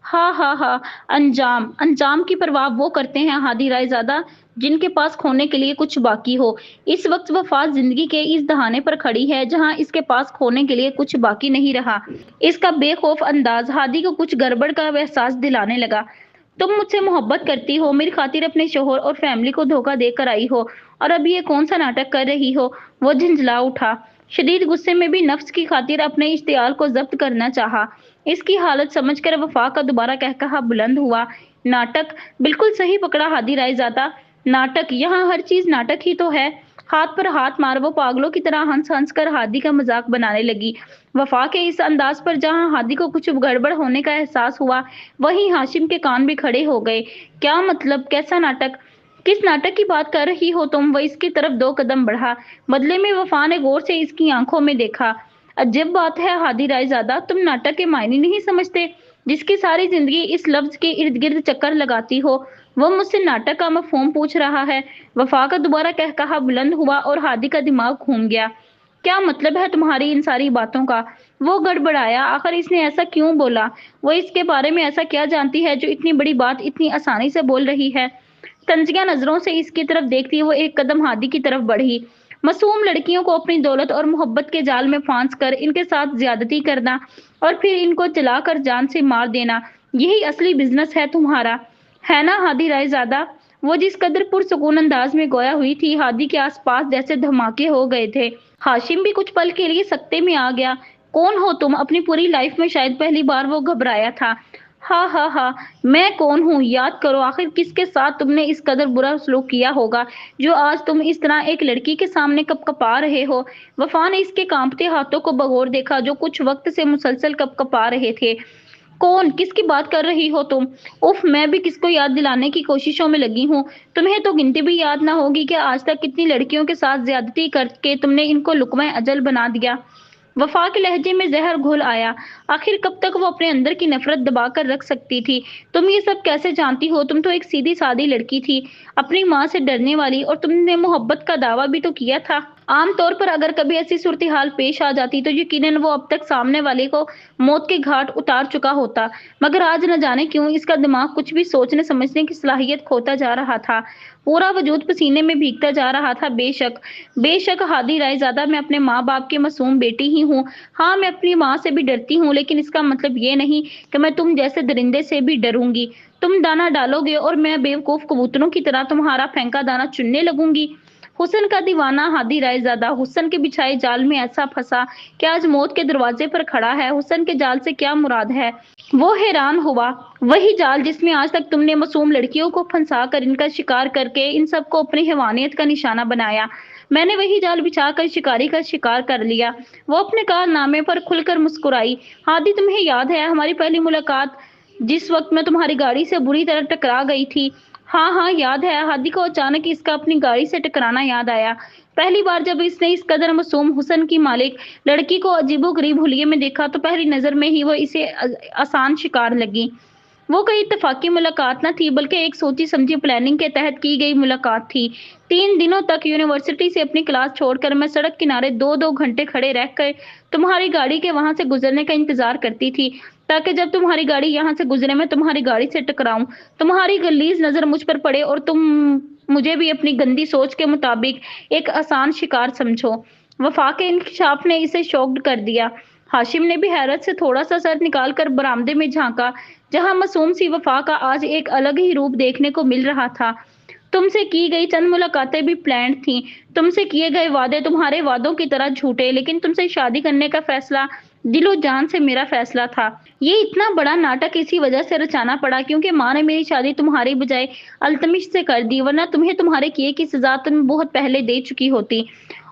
हा, अंजाम अंजाम की परवाह वो करते हैं हादी रायजादा जिनके पास खोने के लिए कुछ बाकी हो। इस वक्त वफा जिंदगी के इस दहाने पर खड़ी है जहां इसके पास खोने के लिए कुछ बाकी नहीं रहा। इसका बेखौफ अंदाज हादी को कुछ गड़बड़ का एहसास दिलाने लगा। तुम मुझसे मोहब्बत करती हो, मेरी खातिर अपने शोहर और फैमिली को धोखा देकर आई हो, और अब ये कौन सा नाटक कर रही हो। वो झंझला उठा, शदीद गुस्से में भी नफ्स की खातिर अपने इश्तियाल को जब्त करना चाहा। इसकी हालत समझकर वफा का दोबारा कहकहा बुलंद हुआ। नाटक? बिल्कुल सही पकड़ा हादी रायजादा, नाटक। यहाँ हर चीज नाटक ही तो है। हाथ पर हाथ मार वो पागलों की तरह हंस हंस कर हादी का मजाक बनाने लगी। वफा के इस अंदाज पर जहां हादी को कुछ गड़बड़ होने का एहसास हुआ, वहीं हाशिम के कान भी खड़े हो गए। क्या मतलब? कैसा नाटक? किस नाटक की बात कर रही हो तुम? वह इसकी तरफ 2 कदम बढ़ा। बदले में वफा ने गौर से इसकी आंखों में देखा। अजब बात है हादी रायजादा, तुम नाटक के मायने नहीं समझते। जिसकी सारी जिंदगी इस लफ्ज के इर्द गिर्द चक्कर लगाती हो, वो मुझसे नाटक का मफहूम पूछ रहा है। वफा का दोबारा कहकहा बुलंद हुआ और हादी का दिमाग घूम गया। क्या मतलब है तुम्हारी इन सारी बातों का? वो गड़बड़ाया। आखिर इसने ऐसा क्यों बोला? वो इसके बारे में ऐसा क्या जानती है जो इतनी बड़ी बात इतनी आसानी से बोल रही है? तंजिया नजरों से इसकी तरफ देखती वो 1 कदम हादी की तरफ बढ़ी। मासूम लड़कियों को अपनी दौलत और मोहब्बत के जाल में फांस कर इनके साथ ज्यादती करना और फिर इनको चलाकर जान से मार देना, यही असली बिजनेस है तुम्हारा, है ना हादी रायजादा? वो जिस कदर पुरसुकून अंदाज में गोया हुई थी, हादी के आसपास जैसे धमाके हो गए थे। हाशिम भी कुछ पल के लिए सकते में आ गया। कौन हो तुम? अपनी पूरी लाइफ में शायद पहली बार वो घबराया था। हा, मैं कौन हूँ? याद करो, आखिर किसके साथ तुमने इस कदर बुरा सलूक किया होगा जो आज तुम इस तरह एक लड़की के सामने कपकपा रहे हो। वफा ने इसके कांपते हाथों को बगौर देखा जो कुछ वक्त से मुसलसल कपकपा रहे थे। कौन? किसकी बात कर रही हो तुम? उफ, मैं भी किसको याद दिलाने की कोशिशों में लगी हूँ। तुम्हें तो गिनती भी याद ना होगी कि आज तक कितनी लड़कियों के साथ ज्यादती करके तुमने इनको लुक़्मा अजल बना दिया। वफा के लहजे में जहर घुल आया। आखिर कब तक वो अपने अंदर की नफरत दबा कर रख सकती थी? तुम ये सब कैसे जानती हो? तुम तो एक सीधी सादी लड़की थी, अपनी माँ से डरने वाली, और तुमने मोहब्बत का दावा भी तो किया था। आम तौर पर अगर कभी ऐसी सूरत हाल पेश आ जाती तो यकीनन वो अब तक सामने वाले को मौत के घाट उतार चुका होता, मगर आज न जाने क्यों इसका दिमाग कुछ भी सोचने समझने की सलाहियत खोता जा रहा था। पूरा वजूद पसीने में भीगता जा रहा था। बेशक हादी रायजादा, मैं अपने माँ बाप की मासूम बेटी ही हूँ। हाँ, मैं अपनी माँ से भी डरती हूँ, लेकिन इसका मतलब ये नहीं कि मैं तुम जैसे दरिंदे से भी डरूंगी। तुम दाना डालोगे और मैं बेवकूफ कबूतरों की तरह तुम्हारा फेंका दाना चुनने लगूंगी। हुस्न का दीवाना हादी रायजादा हुस्न के बिछाए जाल में ऐसा फंसा कि आज मौत के दरवाजे पर खड़ा है। हुस्न के जाल से क्या मुराद है? वो हैरान हुआ। वही जाल जिसमें आज तक तुमने मासूम लड़कियों को फंसा कर इनका शिकार करके इन सबको अपनी हैवानियत का निशाना बनाया। मैंने वही जाल बिछाकर शिकारी का शिकार कर लिया। वो अपने कारनामे पर खुलकर मुस्कुराई। हादी, तुम्हें याद है हमारी पहली मुलाकात, जिस वक्त मैं तुम्हारी गाड़ी से बुरी तरह टकरा गई थी? हाँ, याद है। हादी को अचानक इसका अपनी गाड़ी से टकराना याद आया। पहली बार जब इसने इस कदर मासूम हुस्न की मालिक लड़की को अजीबोगरीब हुलिये में देखा तो पहली नजर में ही वो इसे आसान शिकार लगी। वो कोई इत्तेफाकी मुलाकात न थी, बल्कि एक सोची समझी प्लानिंग के तहत की गई मुलाकात थी। 3 दिनों तक यूनिवर्सिटी से अपनी क्लास छोड़कर मैं सड़क किनारे 2-2 घंटे खड़े रहकर तुम्हारी गाड़ी के वहां से गुजरने का इंतजार करती थी, ताकि जब तुम्हारी गाड़ी यहाँ से गुजरे मैं तुम्हारी गाड़ी से टकराऊं, तुम्हारी गलीज नजर मुझ पर पड़े और तुम मुझे भी अपनी गंदी सोच के मुताबिक एक आसान शिकार समझो। वफा के इंकशाफ ने इसे शॉक्ड कर दिया। हाशिम ने भी हैरत से थोड़ा सा सर निकाल कर बरामदे में झांका, जहां मासूम सी वफा का आज एक अलग ही रूप देखने को मिल रहा था। तुमसे की गई चंद मुलाकातें भी प्लान्ड थीं। तुमसे किए गए वादे तुम्हारे वादों की तरह झूठे, लेकिन तुमसे शादी करने का फैसला दिलो जान से मेरा फैसला था। ये इतना बड़ा नाटक इसी वजह से रचाना पड़ा क्योंकि माँ ने मेरी शादी तुम्हारी बजाय अल्तमिश से कर दी, वरना तुम्हें तुम्हारे किए की सजा तुम बहुत पहले दे चुकी होती।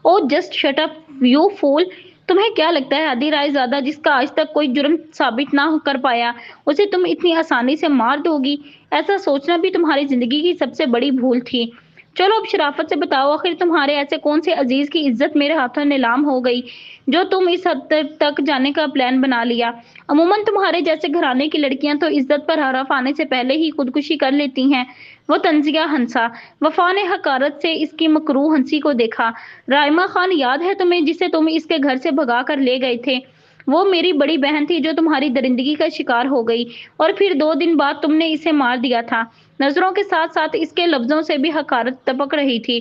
Oh just shut up you fool. तुम्हें क्या लगता है आदि रायजादा, जिसका आज तक कोई जुर्म साबित ना कर पाया, उसे तुम इतनी आसानी से मार दोगी? ऐसा सोचना भी तुम्हारी जिंदगी की सबसे बड़ी भूल थी। चलो अब शराफत से बताओ, आखिर तुम्हारे ऐसे कौन से अजीज की इज्जत मेरे हाथों नीलाम हो गई जो तुम इस हद तक जाने का प्लान बना लिया? अमूमन तुम्हारे जैसे घराने की लड़कियां तो इज्जत पर हरफ आने से पहले ही खुदकुशी कर लेती हैं। वो तंजिया हंसा। वफा ने हकारत से इसकी मकरूह हंसी को देखा। राइमा खान याद है तुम्हें, जिसे तुम इसके घर से भगा कर ले गए थे? वो मेरी बड़ी बहन थी जो तुम्हारी दरिंदगी का शिकार हो गई, और फिर 2 दिन बाद तुमने इसे मार दिया था। नजरों के साथ साथ इसके लफ्जों से भी हकारत टपक रही थी।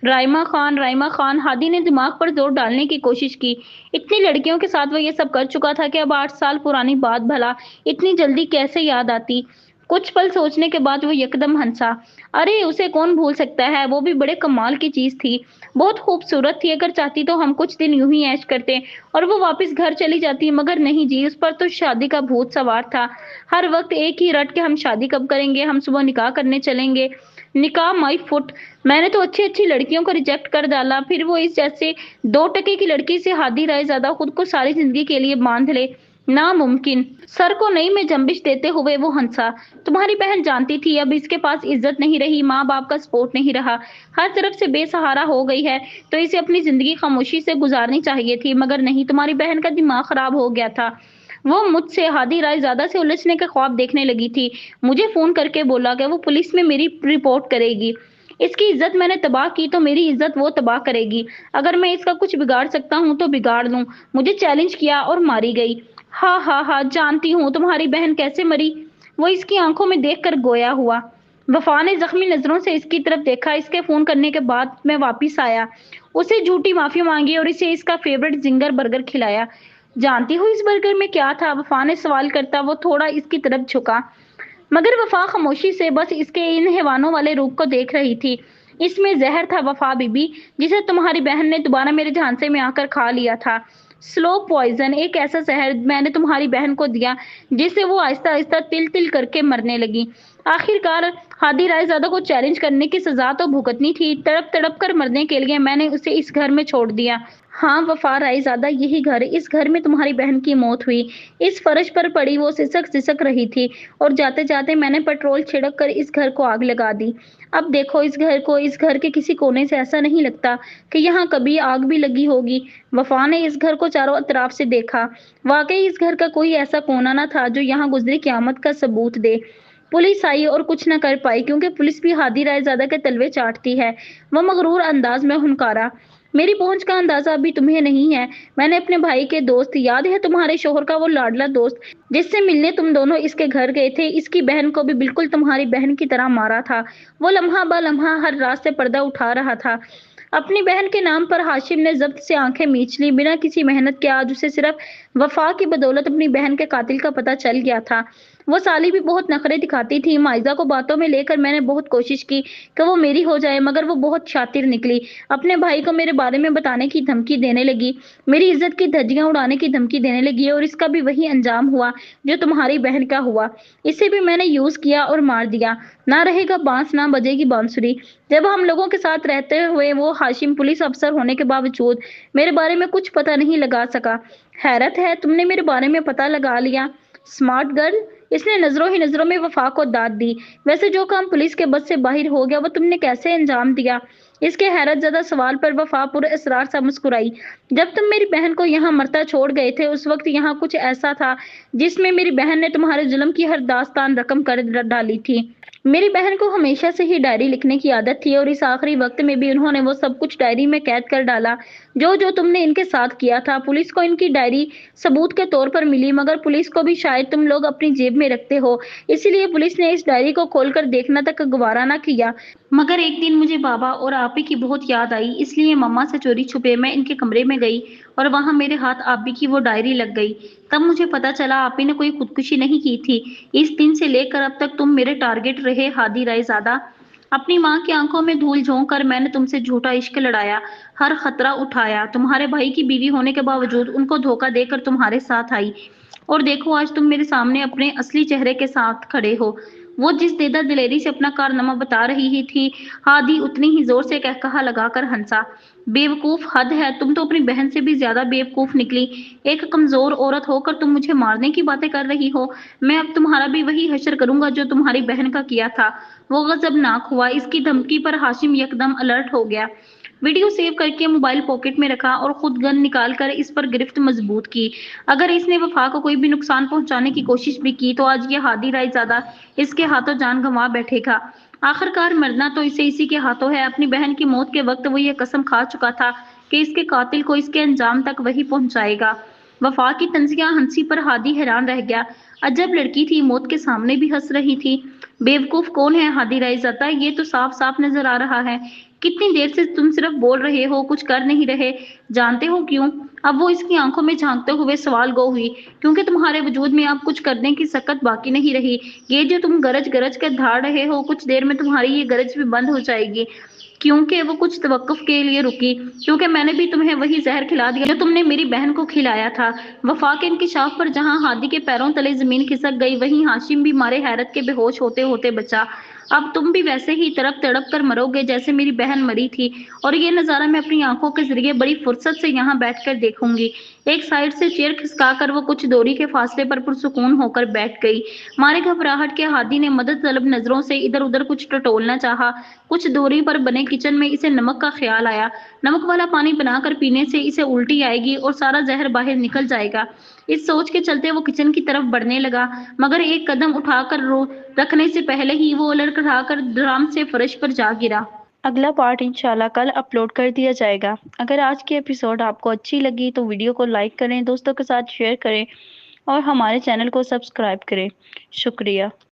राइमा खान, हादी ने दिमाग पर जोर डालने की कोशिश की। इतनी लड़कियों के साथ वो ये सब कर चुका था कि अब 8 साल पुरानी बात भला इतनी जल्दी कैसे याद आती? कुछ पल सोचने के बाद वो यकदम हंसा। अरे उसे कौन भूल सकता है, वो भी बड़े कमाल की चीज थी। बहुत खूबसूरत थी। अगर चाहती तो हम कुछ दिन यूं ही ऐश करते और वो वापस घर चली जाती, मगर नहीं जी, उस पर तो शादी का भूत सवार था। हर वक्त एक ही रट के हम शादी कब करेंगे, हम सुबह निकाह करने चलेंगे। निकाह माई फुट। मैंने तो अच्छी अच्छी लड़कियों को रिजेक्ट कर डाला, फिर वो इस जैसे 2 टके की लड़की से हादी राय ज्यादा खुद को सारी जिंदगी के लिए बांध ले। नामुमकिन। सर को नई में जंबिश देते हुए वो हंसा। तुम्हारी बहन जानती थी अब इसके पास इज्जत नहीं रही, माँ बाप का सपोर्ट नहीं रहा, हर तरफ से बेसहारा हो गई है, तो इसे अपनी जिंदगी खामोशी से गुजारनी चाहिए थी, मगर नहीं, तुम्हारी बहन का दिमाग खराब हो गया था। वो मुझसे हादी राय ज्यादा से उलझने के ख्वाब देखने लगी थी। मुझे फोन करके बोला कि वो पुलिस में मेरी रिपोर्ट करेगी। इसकी इज्जत मैंने तबाह की तो मेरी इज्जत वो तबाह करेगी। अगर मैं इसका कुछ बिगाड़ सकता हूँ तो बिगाड़ दूं। मुझे चैलेंज किया और मारी गई। हाँ, जानती हूँ तुम्हारी बहन कैसे मरी। वो इसकी आंखों में देखकर गोया हुआ। वफा ने जख्मी नजरों से इसकी तरफ देखा। इसके फोन करने के बाद मैं वापस आया, उसे झूठी माफी मांगी और इसे इसका फेवरेट जिंगर बर्गर खिलाया। जानती हो इस बर्गर में क्या था? वफा ने सवाल करता वो थोड़ा इसकी तरफ झुका, मगर वफा खामोशी से बस इसके इन हैवानों वाले रूप को देख रही थी। इसमें जहर था वफा बीबी, जिसे तुम्हारी बहन ने दोबारा मेरे झांसे में आकर खा लिया था। स्लो पॉइजन, एक ऐसा जहर मैंने तुम्हारी बहन को दिया जिससे वो आहिस्ता आहिस्ता तिल तिल करके मरने लगी। आखिरकार हादी रायजादा को चैलेंज करने की सजा तो भुगतनी थी। तड़प तड़प कर मरने के लिए मैंने उसे इस घर में छोड़ दिया। हाँ वफा रायजादा, यही घर, इस घर में तुम्हारी बहन की मौत हुई। इस फर्श पर पड़ी वो सिसक सिसक रही थी और जाते जाते मैंने पेट्रोल छिड़क कर इस घर को आग लगा दी। अब देखो इस घर को, इस घर के किसी कोने से ऐसा नहीं लगता कि यहाँ कभी आग भी लगी होगी। वफा ने इस घर को चारों अतराफ से देखा। वाकई इस घर का कोई ऐसा कोना न था जो यहाँ गुजरी क़यामत का सबूत दे। पुलिस आई और कुछ न कर पाई, क्योंकि पुलिस भी हादी रायजादा के तलवे चाटती है। वो मगरूर अंदाज में हुनकारा। मेरी पहुंच का अंदाजा अभी तुम्हें नहीं है। मैंने अपने भाई के दोस्त, याद है तुम्हारे शोहर का वो लाडला दोस्त जिससे मिलने तुम दोनों इसके घर गए थे, इसकी बहन को भी बिल्कुल तुम्हारी बहन की तरह मारा था। वो लम्हा ब लम्हा हर रात से पर्दा उठा रहा था। अपनी बहन के नाम पर हाशिम ने जब्त से आंखें मीच ली। बिना किसी मेहनत के आज उसे सिर्फ वफा की बदौलत अपनी बहन के कातिल का पता चल गया था। वो साली भी बहुत नखरे दिखाती थी। माइजा को बातों में लेकर मैंने बहुत कोशिश की कि वो मेरी हो जाए, मगर वो बहुत शातिर निकली। अपने भाई को मेरे बारे में बताने की धमकी देने लगी, मेरी इज्जत की धज्जियां उड़ाने की धमकी देने लगी, और इसका भी वही अंजाम हुआ जो तुम्हारी बहन का हुआ। इसे भी मैंने यूज किया और मार दिया। ना रहेगा बांस ना बजेगी बांसुरी। जब हम लोगों के साथ रहते हुए वो हाशिम पुलिस अफसर होने के बावजूद मेरे बारे में कुछ पता नहीं लगा सका। हैरत है, तुमने मेरे बारे में पता लगा लिया। Smart girl. इसने नजरों ही नजरों में वफा को दाद दी। वैसे जो काम पुलिस के बस से बाहर हो गया वो तुमने कैसे अंजाम दिया? इसके हैरत ज़्यादा सवाल पर वफा पूरे इसरार सा मुस्कुराई। जब तुम मेरी बहन को यहाँ मरता छोड़ गए थे, उस वक्त यहाँ कुछ ऐसा था जिसमें मेरी बहन ने तुम्हारे जुल्म की हर दास्तान रकम कर डाली थी। मेरी बहन को हमेशा से ही डायरी लिखने की आदत थी, और इस आखिरी वक्त में भी उन्होंने वो सब कुछ डायरी में कैद कर डाला जो जो तुमने इनके साथ किया था। पुलिस को इनकी डायरी सबूत के तौर पर मिली, मगर पुलिस को भी शायद तुम लोग अपनी जेब میں رکھتے ہو، اسی لیے پولیس نے اس ڈائری کو کھول کر دیکھنا تک گوارا نہ کیا۔ مگر ایک دن مجھے بابا اور آپی کی بہت یاد آئی، اس لیے مما سے چوری چھپے میں ان کے کمرے میں گئی اور وہاں میرے ہاتھ آپی کی وہ ڈائری لگ گئی۔ تب مجھے پتا چلا آپی نے کوئی خودکشی نہیں کی تھی۔ اس دن سے لے کر اب تک تم میرے ٹارگٹ رہے ہادی رائے زادہ۔ اپنی ماں کی آنکھوں میں دھول جھونک کر میں نے تم سے جھوٹا عشق لڑایا، ہر خطرہ اٹھایا، تمہارے بھائی کی بیوی ہونے کے باوجود ان کو دھوکہ دے کر تمہارے ساتھ آئی، اور دیکھو آج تم میرے سامنے اپنے اصلی چہرے کے ساتھ کھڑے ہو۔ وہ جس دیدہ دلیری سے اپنا کارنامہ بتا رہی ہی تھی، ہادی اتنی ہی زور سے کہا لگا کر ہنسا۔ بیوقوف، حد ہے، تم تو اپنی بہن سے بھی زیادہ بیوقوف نکلی۔ ایک کمزور عورت ہو کر تم مجھے مارنے کی باتیں کر رہی ہو۔ میں اب تمہارا بھی وہی حشر کروں گا جو تمہاری بہن کا کیا تھا۔ وہ غضبناک ہوا۔ اس کی دھمکی پر ہاشم یکدم الرٹ ہو گیا۔ ویڈیو سیو کر کے موبائل پاکٹ میں رکھا اور خود گن نکال کر اس پر گرفت مضبوط کی۔ اگر اس نے وفا کو کوئی بھی نقصان پہنچانے کی کوشش بھی کی تو آج یہ ہادی رائے زادہ اس کے ہاتھوں جان گنوا بیٹھے گا۔ آخرکار مرنا تو اسے اسی کے ہاتھوں ہے۔ اپنی بہن کی موت کے وقت وہ یہ قسم کھا چکا تھا کہ اس کے قاتل کو اس کے انجام تک وہی پہنچائے گا۔ وفا کی طنزیہ ہنسی پر ہادی حیران رہ گیا۔ عجب لڑکی تھی، موت کے سامنے بھی ہنس رہی تھی۔ بیوقوف کون ہے ہادی رائے زادہ؟ یہ تو صاف صاف نظر آ رہا ہے۔ کتنی دیر سے تم صرف بول رہے ہو، کچھ کر نہیں رہے۔ جانتے ہو کیوں؟ اب وہ اس کی آنکھوں میں جھانکتے ہوئے سوال گو ہوئی۔ کیونکہ تمہارے وجود میں اب کچھ کرنے کی سکت باقی نہیں رہی۔ یہ جو تم گرج گرج کر دھاڑ رہے ہو، کچھ دیر میں تمہاری یہ گرج بھی بند ہو جائے گی۔ کیونکہ وہ کچھ توقف کے لیے رکی، کیونکہ میں نے بھی تمہیں وہی زہر کھلا دیا جو تم نے میری بہن کو کھلایا تھا۔ وفا کے انکشاف پر جہاں ہادی کے پیروں تلے زمین کھسک گئی، وہیں ہاشم بھی مارے حیرت کے بے ہوش ہوتے ہوتے بچا۔ اب تم بھی ویسے ہی تڑپ تڑپ کر مرو گے جیسے میری بہن مری تھی، اور یہ نظارہ میں اپنی آنکھوں کے ذریعے بڑی فرصت سے یہاں بیٹھ کر دیکھوں گی۔ ایک سائیڈ سے چیئر کھسکا کر وہ کچھ دوری کے فاصلے پر پرسکون ہو کر بیٹھ گئی۔ مارے گھبراہٹ کے ہادی نے مدد طلب نظروں سے ادھر ادھر کچھ ٹٹولنا چاہا۔ کچھ دوری پر بنے کچن میں اسے نمک کا خیال آیا۔ نمک والا پانی بنا کر پینے سے اسے الٹی آئے گی اور سارا زہر باہر نکل جائے گا۔ اس سوچ کے چلتے وہ کچن کی طرف بڑھنے لگا، مگر ایک قدم اٹھا کر رکھنے سے پہلے ہی وہ لڑکھڑا کر دھڑام سے فرش پر جا گرا۔ اگلا پارٹ انشاءاللہ کل اپلوڈ کر دیا جائے گا۔ اگر آج کی ایپیسوڈ آپ کو اچھی لگی تو ویڈیو کو لائک کریں، دوستوں کے ساتھ شیئر کریں اور ہمارے چینل کو سبسکرائب کریں۔ شکریہ۔